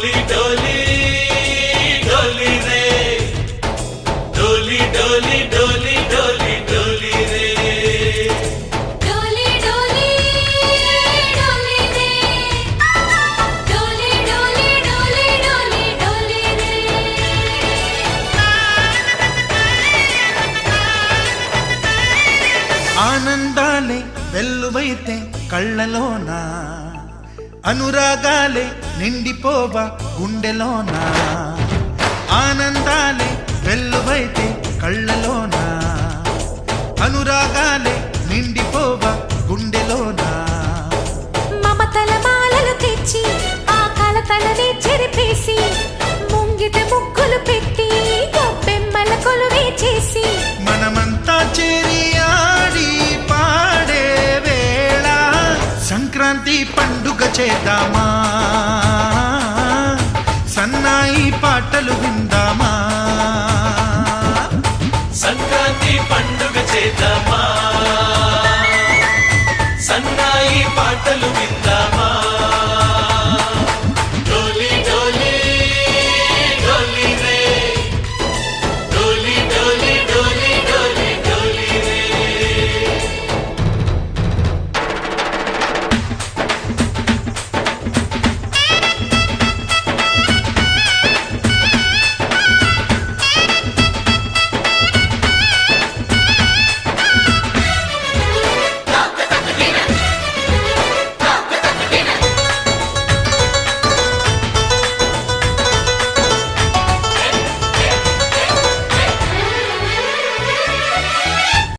डोली डोली डोली रे डोली डोली डोली डोली डोली रे डोली डोली डोली रे डोली डोली डोली डोली डोली रे ఆనందాలే వెల్లువైతే కళ్ళలోనా అనురాగాలే నిండిపోవా గుండెలోనా ఆనందాలే వెల్లువైతే కళ్ళలోనా అనురాగాలే నిండిపోవా గుండెలోనా మమతల మాలలు తెచ్చి ఆ కలతలనే చెరిపేసి ముంగిట ముగ్గులు పెట్టి గొప్పెమ్మల కొలువే చేసి మనమంతా చేరి ఆడి పాడే వేళ సంక్రాంతి పండుగ చేద్దామా